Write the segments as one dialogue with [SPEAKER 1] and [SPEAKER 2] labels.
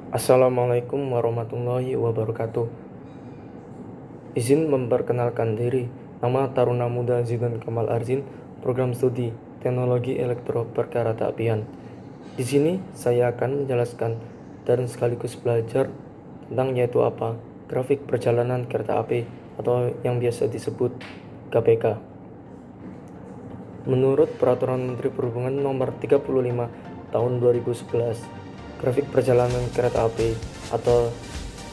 [SPEAKER 1] Assalamualaikum warahmatullahi wabarakatuh. Izin memperkenalkan diri. Nama Taruna Muda Zidan Kamal Arzin, Program Studi Teknologi Elektro Perkereta Apian. Di sini saya akan menjelaskan dan sekaligus belajar tentang yaitu apa grafik perjalanan kereta api atau yang biasa disebut GPK. Menurut Peraturan Menteri Perhubungan Nomor 35 Tahun 2011, grafik perjalanan kereta api atau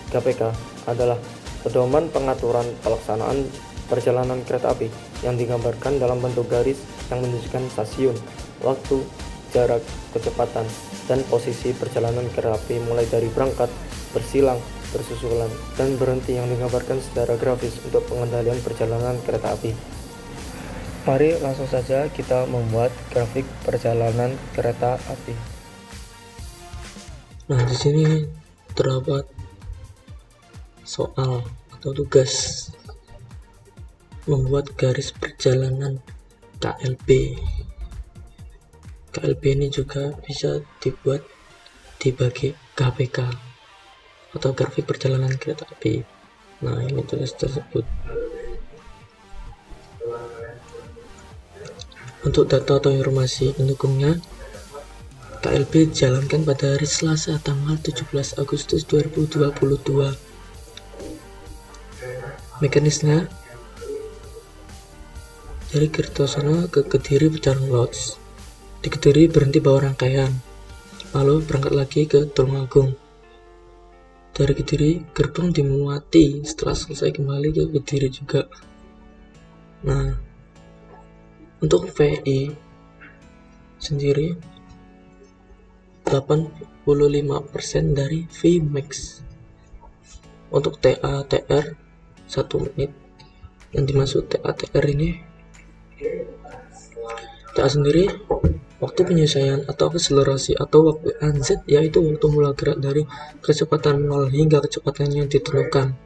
[SPEAKER 1] GPK adalah pedoman pengaturan pelaksanaan perjalanan kereta api yang digambarkan dalam bentuk garis yang menunjukkan stasiun, waktu, jarak, kecepatan, dan posisi perjalanan kereta api mulai dari berangkat, bersilang, bersusulan, dan berhenti yang digambarkan secara grafis untuk pengendalian perjalanan kereta api. Mari langsung saja kita membuat grafik perjalanan kereta api.
[SPEAKER 2] Nah, di sini terdapat soal atau tugas membuat garis perjalanan KLP. KLP ini juga bisa dibuat dibagi GPK atau grafik perjalanan kereta api. Nah, ini tugas tersebut. Untuk data atau informasi pendukungnya, KLP dijalankan pada hari Selasa tanggal 17 Agustus 2022. Mekanisme dari Kertosono ke Kediri Pecalang Lodge. Di Kediri berhenti bawa rangkaian, lalu berangkat lagi ke Tulungagung. Dari Kediri gerbong dimuati setelah selesai kembali ke Kediri juga. Nah, untuk VI sendiri 85% dari Vmax. Untuk TA TR 1 menit. Yang dimaksud TA TR ini, TA sendiri waktu penyelesaian atau akselerasi atau waktu NZ, yaitu waktu mula gerak dari kecepatan 0 hingga kecepatan yang ditentukan.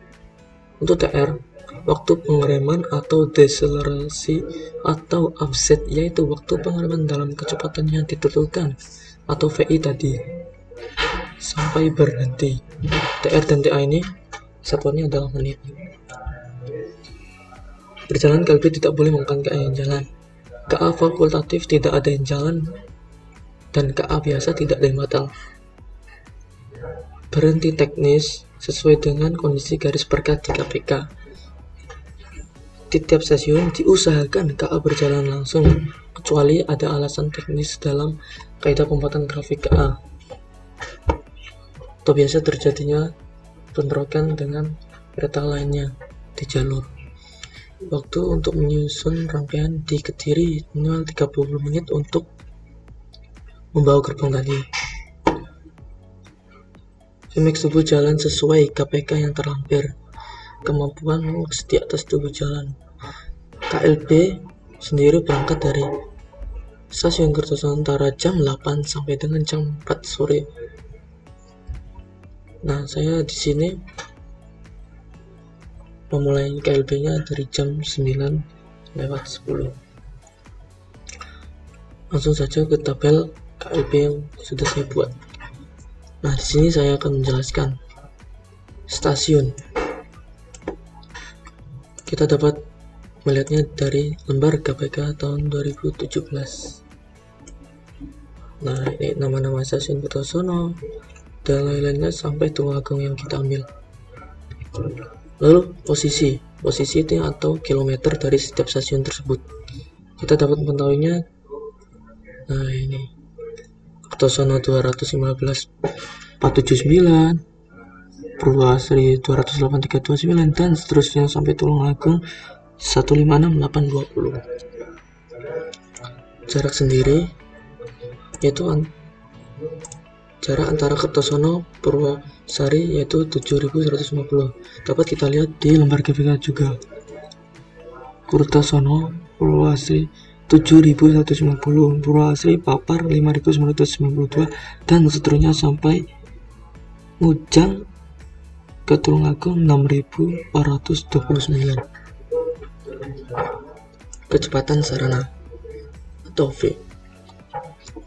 [SPEAKER 2] Untuk TR, waktu pengereman atau deselerasi atau offset, yaitu waktu pengereman dalam kecepatan yang ditentukan, atau VI tadi, sampai berhenti. TR dan TA ini satuannya adalah menit. Perjalanan KLP tidak boleh menggunakan KA yang jalan. KA fakultatif tidak ada yang jalan, dan KA biasa tidak ada yang batal. Berhenti teknis sesuai dengan kondisi garis perkat di KPK. Di tiap stasiun diusahakan KA berjalan langsung, kecuali ada alasan teknis dalam kaidah pembuatan grafik KA, atau biasa terjadinya bentrokan dengan kereta lainnya di jalur. Waktu untuk menyusun rangkaian di Kediri minimal 30 menit untuk membawa gerbong tadi. Vmax tubuh jalan sesuai KPK yang terlampir. Kemampuan max di atas tubuh jalan. KLP sendiri berangkat dari Stasiun Kertosono antara jam 8 sampai dengan jam 4 sore. Nah, saya di sini memulai KLP-nya dari jam 9:10. Langsung saja ke tabel KLP yang sudah saya buat. Nah, di sini saya akan menjelaskan stasiun. Kita dapat melihatnya dari lembar KPK tahun 2017. Nah, ini nama-nama stasiun Kertosono dan lain-lainnya sampai Tulungagung yang kita ambil. Lalu posisi itu atau kilometer dari setiap stasiun tersebut. Kita dapat mengetahuinya. Nah, ini Kertosono 215 479, Purwasari 208 329, dan seterusnya sampai Tulungagung 156 820. Jarak sendiri yaitu jarak antara Kertosono Purwasari yaitu 7.150. Dapat kita lihat di lembar KPK juga. Kertosono Purwasari 7.150, Purwasari Papar 5.992, dan seterusnya sampai Mujang ke Tulungagung 6.429. Kecepatan sarana atau V.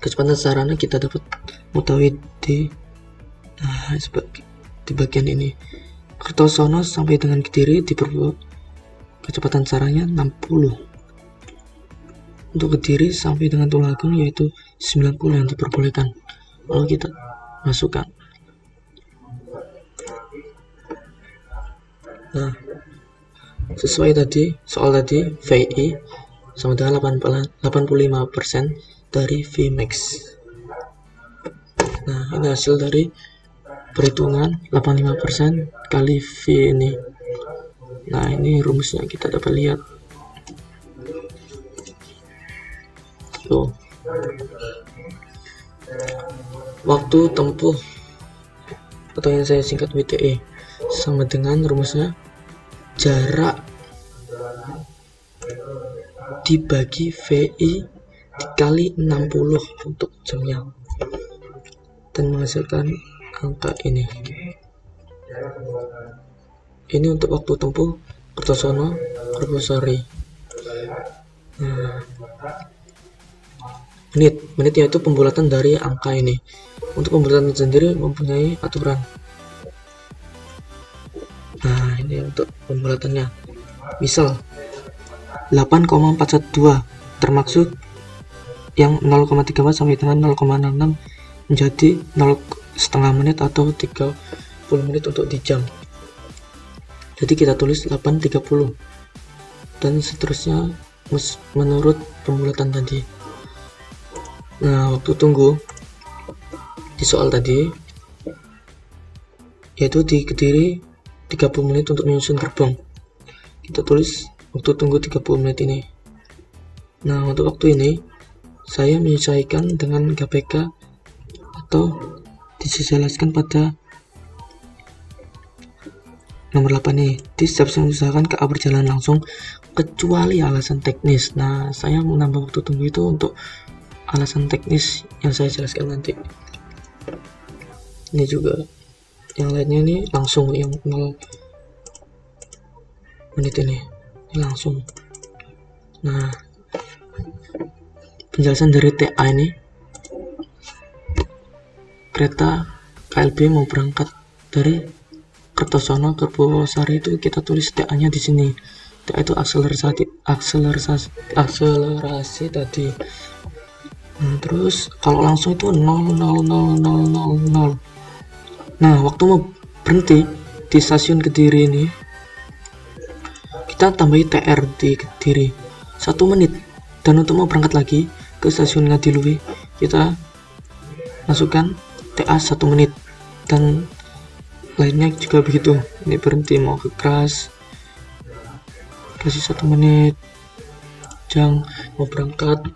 [SPEAKER 2] Kecepatan sarana kita dapat mengetahui di Nah, di bagian ini Kertosono sampai dengan Kediri kecepatan caranya 60. Untuk Kediri sampai dengan Tulungagung yaitu 90 yang diperbolehkan. Lalu kita masukkan. Nah, sesuai tadi soal tadi, VI sama dengan 85% dari Vmax. Nah, ini hasil dari perhitungan 85% kali V ini. Nah, ini rumusnya kita dapat lihat. Tuh. Waktu tempuh atau yang saya singkat WTE sama dengan rumusnya jarak dibagi VI dikali 60 untuk jamnya dan menghasilkan angka ini. Ini untuk waktu tempuh Kertosono Kertosari. Menit yaitu pembulatan dari angka ini. Untuk pembulatan sendiri mempunyai aturan. Nah, ini untuk pembulatannya. Misal 8,412 termasuk yang 0,34 sampai dengan 0,66 menjadi 0,5 menit atau 30 menit untuk di jam. Jadi kita tulis 8.30 dan seterusnya menurut pembulatan tadi. Nah, waktu tunggu di soal tadi yaitu di Kediri 30 menit untuk menyusun gerbong. Kita tulis waktu tunggu 30 menit ini. Nah, untuk waktu ini saya menyesuaikan dengan KPK atau dijelaskan pada nomor 8 nih. Di stasiun usahakan KA berjalan langsung kecuali alasan teknis. Nah, saya menambah waktu tunggu itu untuk alasan teknis yang saya jelaskan nanti. Ini juga yang lainnya ini langsung, yang 0 menit ini langsung. Nah, penjelasan dari TA ini, kereta KLB mau berangkat dari Kertosono ke Purwosari itu kita tulis TA-nya di sini. TA itu akselerasi tadi. Nah, terus kalau langsung itu 0,00000. Nah, waktu mau berhenti di stasiun Kediri ini, kita tambahi TR di Kediri 1 menit. Dan untuk mau berangkat lagi ke stasiun Ngadiluih, kita masukkan TA 1 menit. Dan lainnya juga begitu. Ini berhenti mau ke Kras, kasih 1 menit. Jang mau berangkat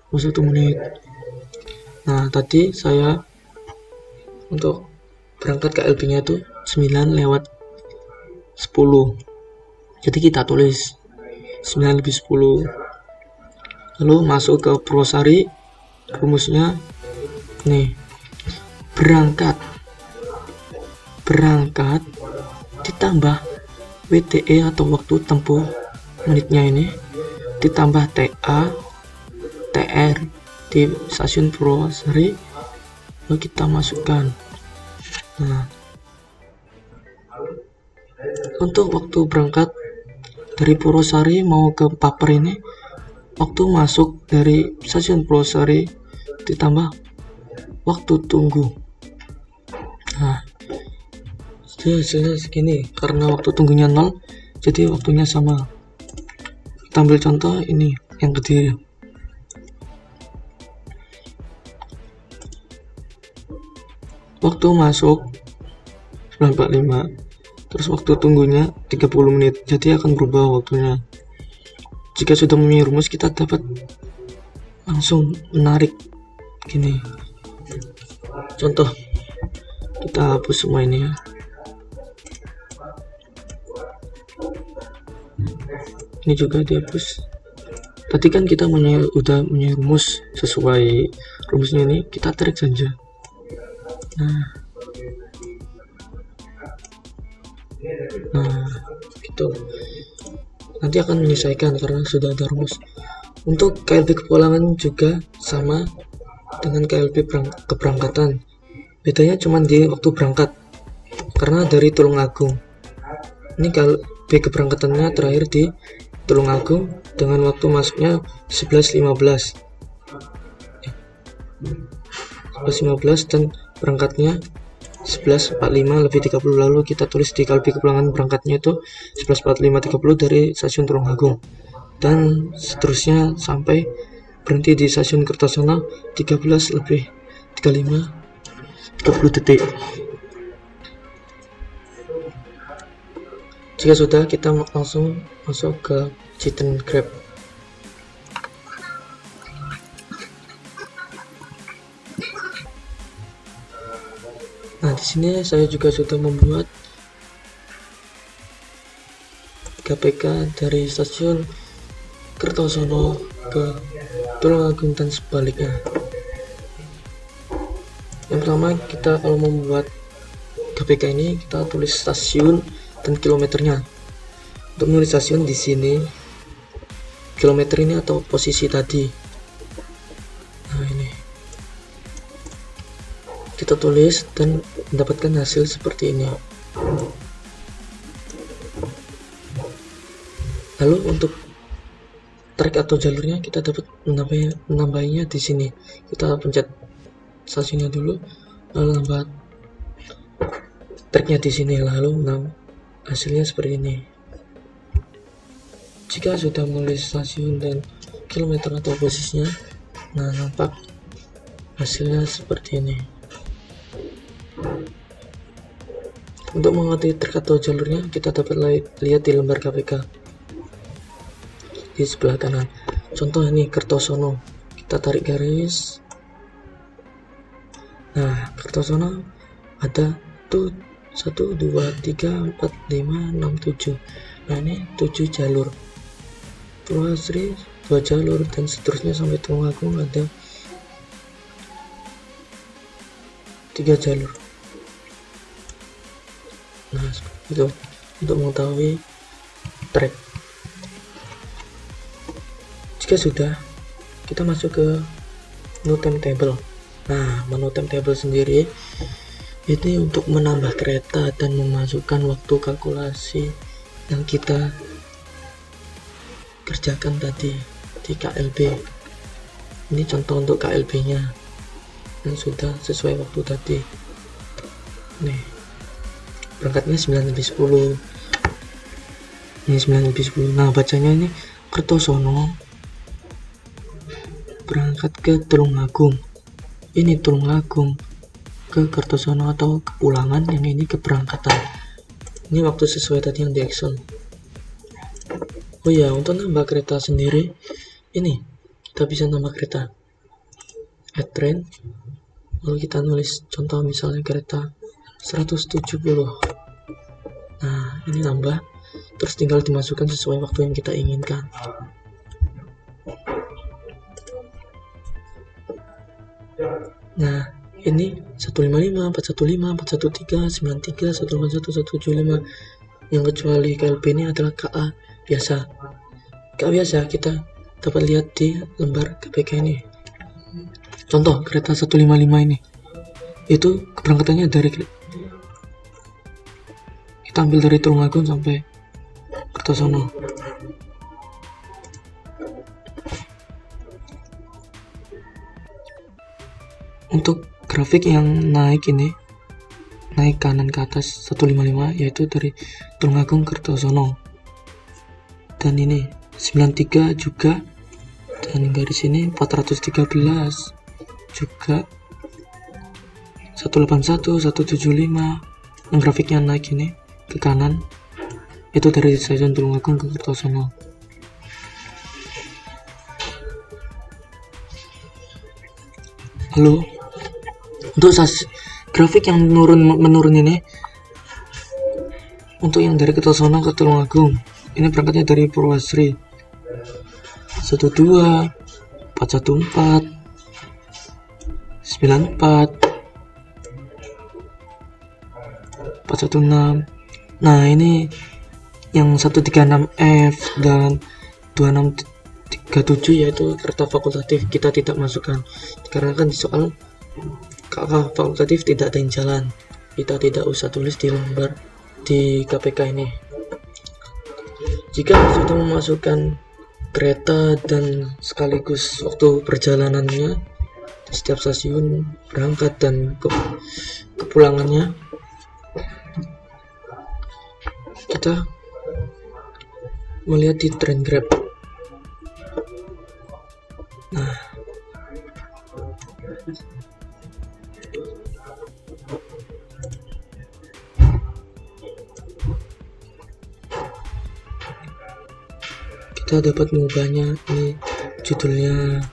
[SPEAKER 2] mau 1 menit. Nah, tadi saya untuk berangkat ke LB nya itu 9:10. Jadi kita tulis 9:10. Lalu masuk ke Purwosari, rumusnya nih, berangkat ditambah WTE atau waktu tempuh menitnya ini ditambah TA TR di stasiun Purwosari, lalu kita masukkan. Nah, untuk waktu berangkat dari Purwosari mau ke Paper ini, waktu masuk dari stasiun Purwosari ditambah waktu tunggu. Nah, hasilnya segini. Karena waktu tunggunya 0, jadi waktunya sama. Kita ambil contoh ini yang Kediri. Waktu masuk 9:45, terus waktu tunggunya 30 menit, jadi akan berubah waktunya. Jika sudah mempunyai rumus, kita dapat langsung menarik gini. Contoh, kita hapus semua ini ya. Ini juga dihapus. Tadi kan kita udah punya rumus, sesuai rumusnya ini kita tarik saja. Nah, gitu. Nanti akan menyesuaikan karena sudah ada rumus. Untuk KLB kepulangan juga sama dengan KLB keberangkatan. Bedanya cuma di waktu berangkat. karena dari Tulungagung. Ini kalau B keberangkatannya terakhir di Tulungagung dengan waktu masuknya 11.15 dan berangkatnya 11.45 lebih 30. Lalu kita tulis di kalbi kepulangan berangkatnya itu 11.45 30 dari stasiun Tulungagung, dan seterusnya sampai berhenti di stasiun Kertosono 13 lebih 35 30 detik. Jika sudah, kita langsung masuk ke Jiten Grab. Nah, di sini saya juga sudah membuat KPK dari stasiun Kertosono ke Tulungagung dan sebaliknya. Yang pertama, kita kalau membuat KPK ini, kita tulis stasiun dan kilometernya. Untuk menulis stasiun di sini, kilometer ini atau posisi tadi. Nah, ini kita tulis dan mendapatkan hasil seperti ini. Lalu untuk trek atau jalurnya, kita dapat menambahinya di sini. Kita pencet stasiunnya dulu, lalu nambah treknya di sini, lalu hasilnya seperti ini. Jika sudah menulis stasiun dan kilometer atau posisinya, nah nampak hasilnya seperti ini. Untuk mengerti trek atau jalurnya, kita dapat lihat di lembar KPK di sebelah kanan. Contoh ini Kertosono, kita tarik garis. Nah, Kertosono ada tuh 1, 2, 3, 4, 5, 6, 7. Nah, ini 7 jalur. Purwasri 2 jalur, dan seterusnya sampai Tulungagung ada 3 jalur. Nah, seperti itu untuk mengetahui trek. Jika sudah, kita masuk ke menu timetable. Nah, menu timetable sendiri ini untuk menambah kereta dan memasukkan waktu kalkulasi yang kita kerjakan tadi di KLB. Ini contoh untuk KLB nya yang sudah sesuai waktu tadi. Nih, berangkatnya 9.10. Ini 9.10. Nah, bacanya ini Kertosono berangkat ke Tulungagung. Ini Tulungagung ke Kertosono atau kepulangan, yang ini keberangkatan. Ini waktu sesuai tadi yang di Excel. Oh ya, untuk nambah kereta sendiri, ini kita bisa nambah kereta. Add train. Lalu kita nulis contoh misalnya kereta 170. Nah, ini nambah. Terus tinggal dimasukkan sesuai waktu yang kita inginkan. Nah, ini 155, 415, 413, 93, 181, 175. Yang kecuali KLB ini adalah KA biasa. KA biasa kita dapat lihat di lembar KPK ini. Contoh kereta 155 ini, itu keberangkatannya dari, kita ambil dari Tulungagung sampai Kertosono. Untuk grafik yang naik ini, naik kanan ke atas 155, yaitu dari Tulungagung ke Kertosono. Dan ini 93 juga, dan garis ini 413 juga, 181, 175. Yang grafiknya naik ini ke kanan, itu dari stasiun Tulungagung ke Kertosono. Lalu untuk grafik yang menurun ini, untuk yang dari Kertosono ke Tulungagung, ini berangkatnya dari Purwasri 12, 414, 94, 416. Nah, ini yang 136F dan 2637, yaitu kereta fakultatif, kita tidak masukkan dikarenakan di soal kakak fakultatif tidak ada yang jalan. kita tidak usah tulis di lembar di KPK ini. Jika sudah memasukkan kereta dan sekaligus waktu perjalanannya di setiap stasiun berangkat dan kepulangannya, kita melihat di tren Grab. Nah, kita dapat mengubahnya. Ini judulnya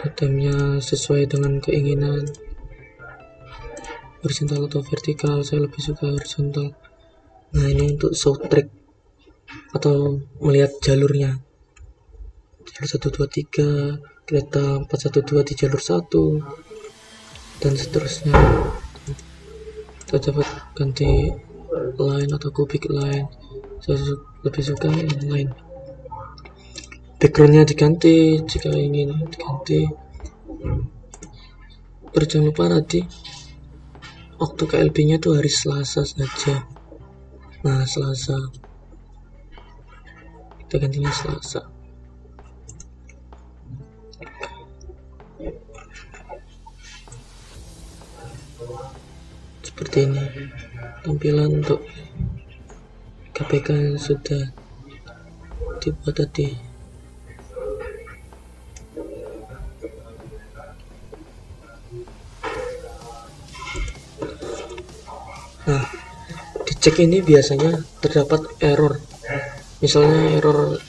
[SPEAKER 2] itemnya sesuai dengan keinginan, horizontal atau vertikal. Saya lebih suka horizontal. Nah, ini untuk show track atau melihat jalurnya, jalur 123, kereta 412 di jalur 1 dan seterusnya. Kita dapat ganti line atau kubik line. Saya lebih suka yang line. Backgroundnya diganti jika ingin diganti. Jangan lupa tadi waktu KLB nya tuh hari Selasa saja. Nah, Selasa kita gantinya Selasa. Seperti ini tampilan untuk KPK yang sudah dibuat tadi. Nah, dicek ini biasanya terdapat error. Misalnya error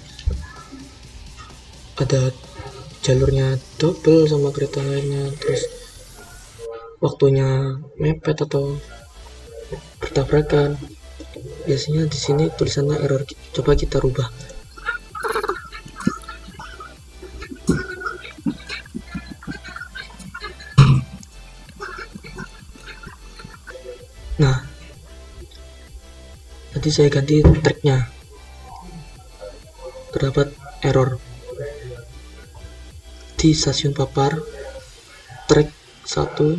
[SPEAKER 2] ada jalurnya double sama kereta lainnya, terus waktunya mepet atau bertabrakan. Biasanya di sini tulisannya error. Coba kita rubah. Nah, tadi saya ganti tracknya, terdapat error di stasiun Papar, track 1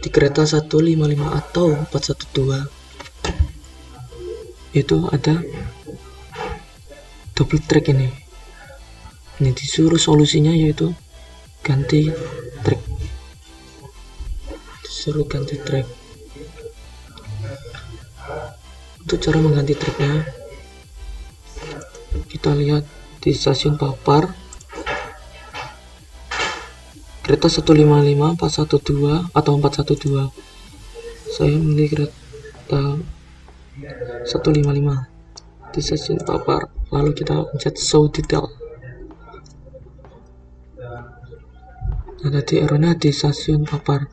[SPEAKER 2] di kereta 155 atau 412 itu ada double track ini. Ini disuruh solusinya yaitu ganti track. Disuruh ganti track. Untuk cara mengganti tracknya, kita lihat di stasiun Papar, kereta 155, 412 atau 412. Saya memilih kereta 155 di stasiun Papar. Lalu kita pencet show detail. Nah, tadi errornya di stasiun Papar.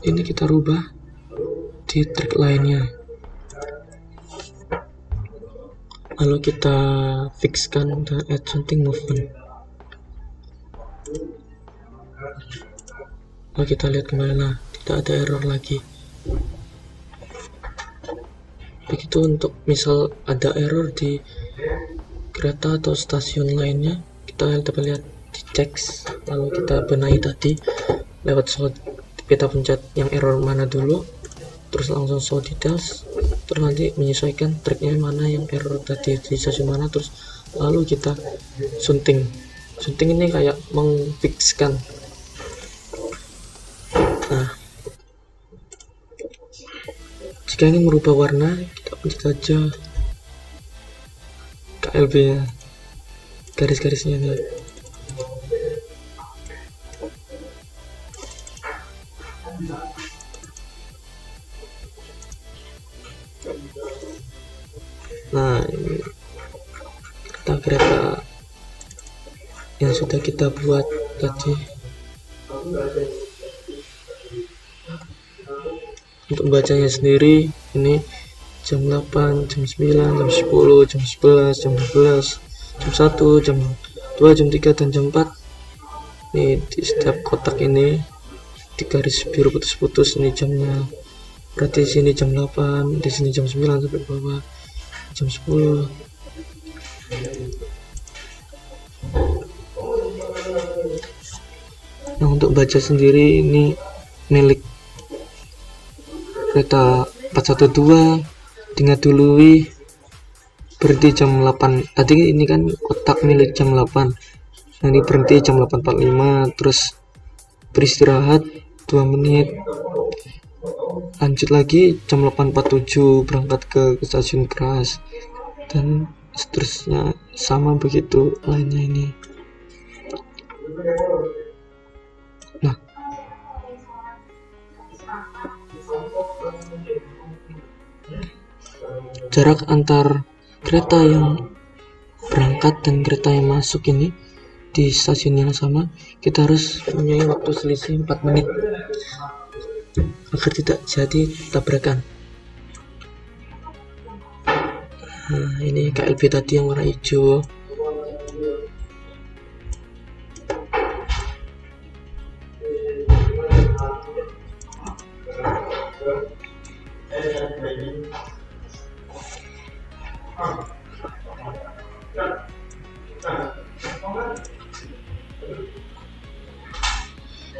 [SPEAKER 2] Ini kita rubah di track lainnya. Lalu kita fixkan dan add something movement. Lalu kita lihat kembali, nah, tidak ada error lagi. Begitu untuk misal ada error di kereta atau stasiun lainnya, kita dapat lihat di teks. Lalu kita benahi tadi lewat show. Kita pencet yang error mana dulu, terus langsung show details, terus nanti menyesuaikan tracknya mana yang error tadi di stasiun mana, terus lalu kita sunting. Sunting ini kayak mengfixkan. Nah, jika ingin merubah warna, kita pencet saja KLB nya, garis-garisnya nih. Nah, ini kereta yang sudah kita buat tadi. Untuk bacanya sendiri, ini jam 8, jam 9, jam 10, jam 11, jam 12, jam 1, jam 2, jam 3, dan jam 4. Ini di setiap kotak ini di garis biru putus-putus ini jamnya. Berarti sini jam 8, di sini jam 9 sampai bawah jam 10. Nah, untuk baja sendiri ini milik kereta 412 dengan Dului, berhenti jam 8. Tadi ini kan kotak milik jam 8. Nah, ini berhenti jam 8.45, terus beristirahat 2 menit, lanjut lagi jam 8.47 berangkat ke stasiun Pras, dan seterusnya sama begitu lainnya ini. Nah, jarak antar kereta yang berangkat dan kereta yang masuk ini di stasiun yang sama, kita harus mempunyai waktu selisih 4 menit agar tidak jadi tabrakan. Nah, ini KLB tadi yang warna hijau.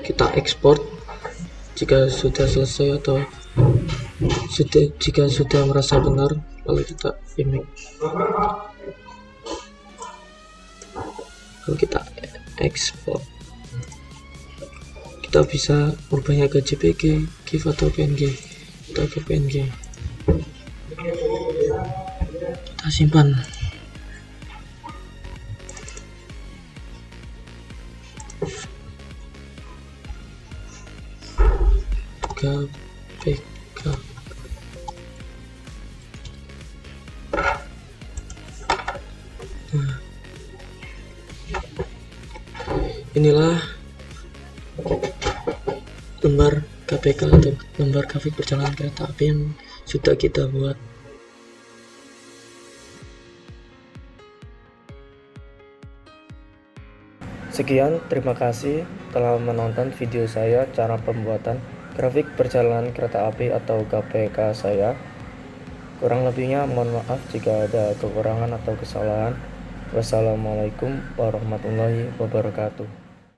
[SPEAKER 2] Kita ekspor jika sudah selesai atau jika sudah merasa benar, lalu kita image, lalu kita ekspor. Kita bisa merubahnya ke JPG, GIF atau PNG. Kita ke PNG, kita simpan. KPK. Nah, inilah lembar KPK atau lembar grafik perjalanan kereta api yang sudah kita buat.
[SPEAKER 1] Sekian, terima kasih telah menonton video saya cara pembuatan grafik perjalanan kereta api atau KPK saya. Kurang lebihnya mohon maaf jika ada kekurangan atau kesalahan. Wassalamualaikum warahmatullahi wabarakatuh.